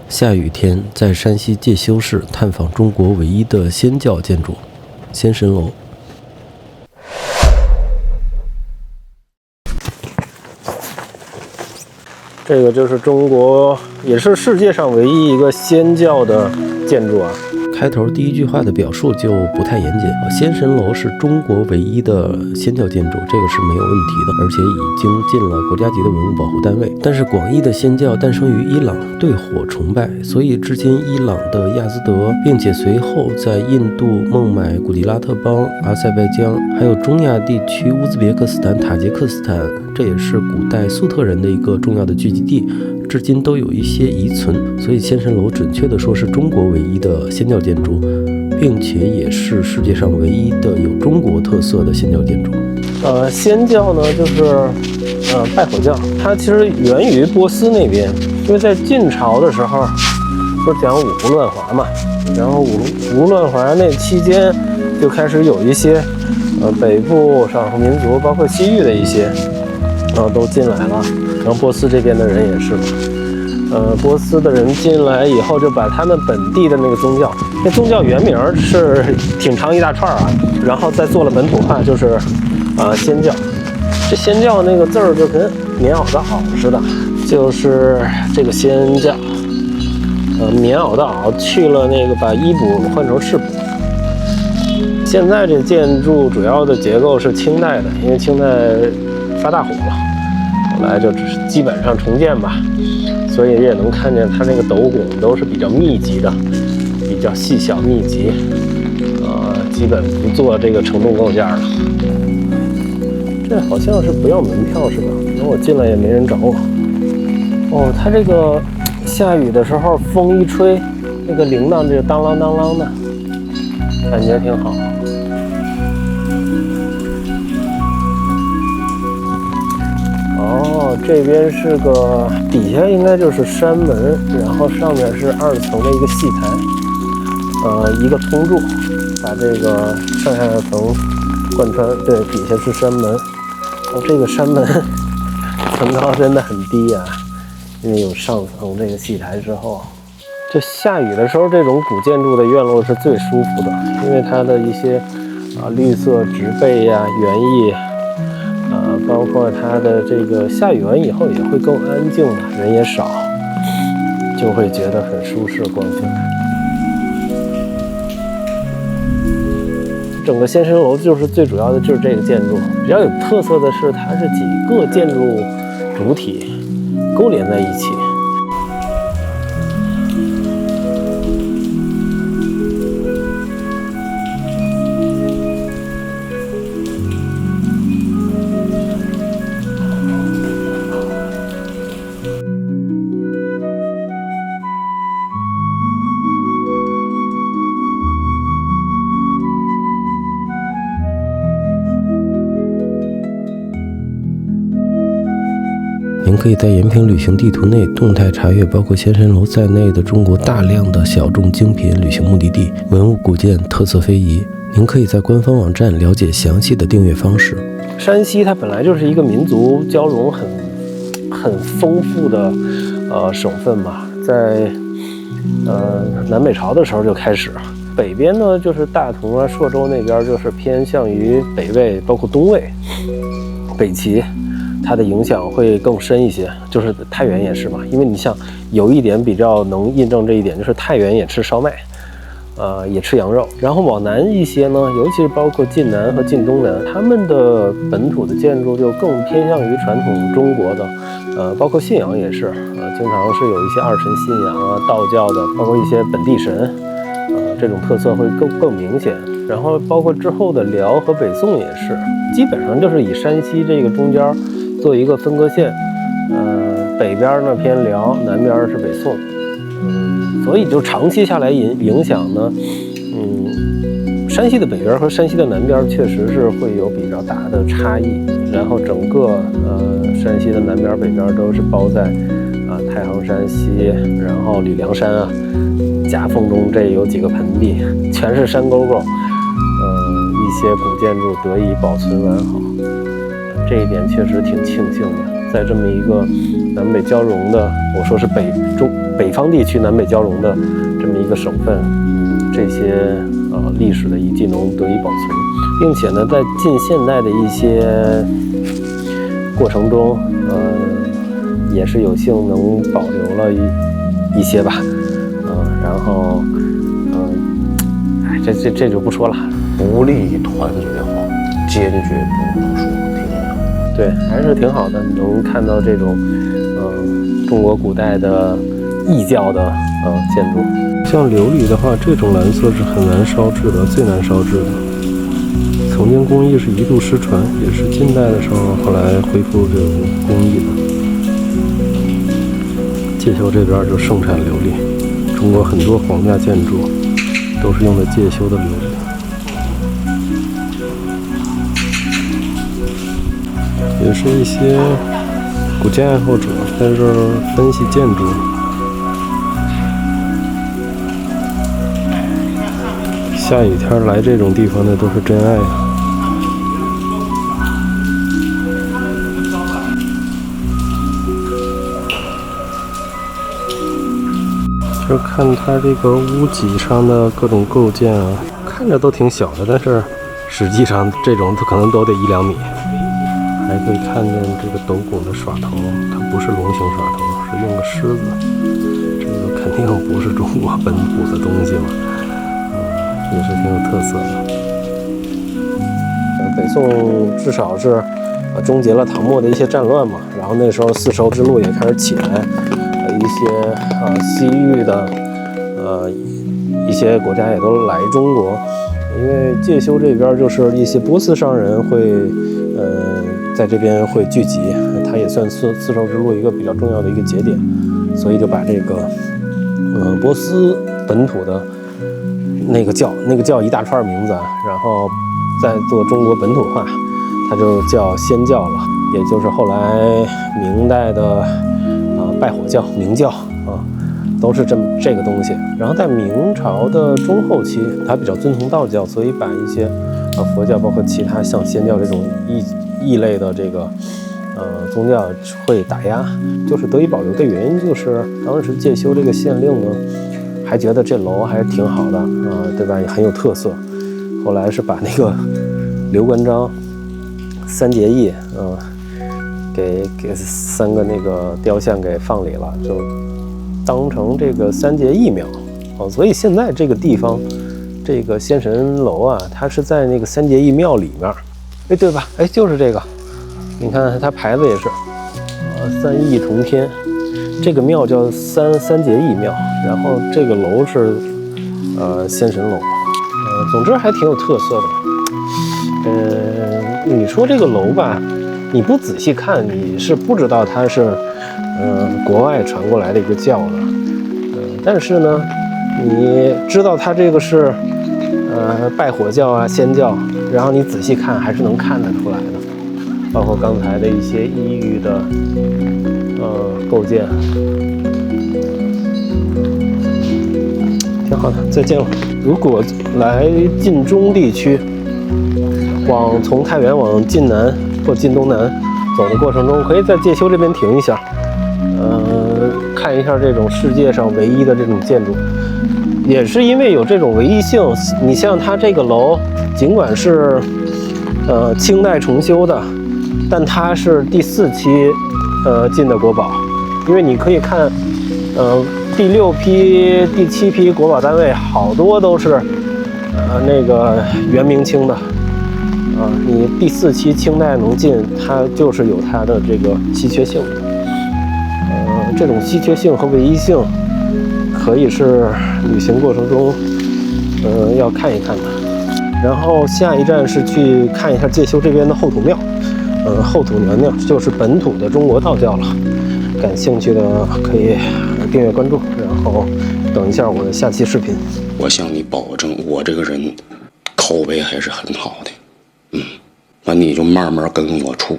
下雨天在山西介休市探访中国唯一的仙教建筑仙神楼。这个就是中国，也是世界上唯一一个仙教的建筑啊。开头第一句话的表述就不太严谨。仙神楼是中国唯一的仙教建筑，这个是没有问题的，而且已经进了国家级的文物保护单位。但是广义的仙教诞生于伊朗，对火崇拜，所以至今伊朗的亚兹德，并且随后在印度、孟买、古迪拉特邦、阿塞拜疆，还有中亚地区乌兹别克斯坦、塔吉克斯坦，这也是古代粟特人的一个重要的聚集地，至今都有一些遗存。所以仙神楼准确的说是中国唯一的仙教建筑，并且也是世界上唯一的有中国特色的仙教建筑。仙教呢就是拜火教，它其实源于波斯那边，因为在晋朝的时候不是讲五胡乱华嘛，然后五胡乱华那期间就开始有一些北部少数民族，包括西域的一些都进来了，然后波斯这边的人也是嘛。波斯的人进来以后，就把他们本地的那个宗教，那宗教原名是挺长一大串啊，然后再做了本土化，就是仙教。这仙教那个字儿就跟棉袄的袄似的，就是这个仙教。棉袄的袄去了那个，把衣补换成士补。现在这建筑主要的结构是清代的，因为清代发大火了，后来就只是基本上重建吧。所以也能看见它那个斗拱都是比较密集的，比较细小密集，基本不做这个承重构件了。这好像是不要门票是吧？然后我进来也没人找我。它这个下雨的时候风一吹，那个铃铛就当啷当啷的，感觉挺好。这边是个底下应该就是山门，然后上面是2层的一个戏台，一个通柱，把这个上下层贯穿。对，底下是山门。这个山门层高真的很低啊，因为有上层这个戏台之后，就下雨的时候，这种古建筑的院落是最舒服的，因为它的一些绿色植被呀、园艺。包括它的这个下雨完以后也会更安静嘛，人也少，就会觉得很舒适光景。整个仙神楼就是最主要的就是这个建筑，比较有特色的是它是几个建筑主体勾连在一起。您可以在延平旅行地图内动态查阅包括仙神楼在内的中国大量的小众精品旅行目的地、文物古建、特色非遗。您可以在官方网站了解详细的订阅方式。山西它本来就是一个民族交融很丰富的省份嘛，在南北朝的时候就开始。北边呢就是大同啊、朔州那边就是偏向于北魏，包括东魏、北齐。它的影响会更深一些，就是太原也是嘛，因为你像有一点比较能印证这一点，就是太原也吃烧麦，也吃羊肉。然后往南一些呢，尤其是包括晋南和晋东南，他们的本土的建筑就更偏向于传统中国的，包括信仰也是，经常是有一些二神信仰啊、道教的，包括一些本地神，这种特色会更明显。然后包括之后的辽和北宋也是，基本上就是以山西这个中间做一个分割线，北边呢偏辽，南边是北宋，所以就长期下来影响呢，山西的北边和山西的南边确实是会有比较大的差异，然后整个山西的南边北边都是包在太行山西，然后吕梁山啊，夹缝中这有几个盆地，全是山沟沟，一些古建筑得以保存完好。这一点确实挺庆幸的，在这么一个南北交融的，我说是北中北方地区南北交融的这么一个省份，这些历史的遗迹能得以保存，并且呢，在近现代的一些过程中，也是有幸能保留了一些吧，然后，这就不说了，不利团结化，坚决不能说停了。对，还是挺好的，能看到这种，中国古代的异教的建筑。像琉璃的话，这种蓝色是很难烧制的，最难烧制的。曾经工艺是一度失传，也是近代的时候后来恢复这种工艺的。介休这边就盛产琉璃，中国很多皇家建筑都是用的介休的琉璃。也是一些古建爱好者在这儿分析建筑。下雨天来这种地方的都是真爱啊！就看它这个屋脊上的各种构件啊，看着都挺小的，但是实际上这种它可能都得1-2米。还可以看见这个斗拱的耍头，它不是龙形耍头，是用个狮子。这个肯定不是中国本土的东西嘛，也是挺有特色的。北宋至少是终结了唐末的一些战乱嘛，然后那时候丝绸之路也开始起来，一些西域的一些国家也都来中国，因为介休这边就是一些波斯商人会在这边会聚集，它也算丝绸之路一个比较重要的一个节点，所以就把这个波斯本土的那个教一大串名字，然后再做中国本土化，它就叫仙教了，也就是后来明代的拜火教、明教都是这个东西。然后在明朝的中后期，它比较遵从道教，所以把一些佛教包括其他像仙教这种异类的这个宗教会打压，就是得以保留的原因就是当时介休这个县令呢，还觉得这楼还是挺好的对吧？也很有特色。后来是把那个刘关张、三结义给3个那个雕像给放里了，就当成这个三结义庙所以现在这个地方，这个仙神楼啊，它是在那个三结义庙里面，对吧？就是这个，你看它牌子也是三义同天，这个庙叫三结义庙，然后这个楼是仙神楼，总之还挺有特色的。你说这个楼吧，你不仔细看，你是不知道它是国外传过来的一个教的，但是呢，你知道它这个是拜火教啊、仙教，然后你仔细看还是能看得出来的，包括刚才的一些异域的构建，挺好的。再见了。如果来晋中地区，从太原往晋南或晋东南走的过程中，可以在介休这边停一下，看一下这种世界上唯一的这种建筑。也是因为有这种唯一性，你像它这个楼，尽管是清代重修的，但它是第4期进的国宝，因为你可以看第6批、第7批国宝单位好多都是那个元明清的你第4期清代能进，它就是有它的这个稀缺性这种稀缺性和唯一性可以是旅行过程中要看一看的。然后下一站是去看一下介休这边的后土庙，后土娘娘就是本土的中国道教了。感兴趣的可以订阅关注，然后等一下我的下期视频。我向你保证，我这个人口碑还是很好的，那你就慢慢跟我处。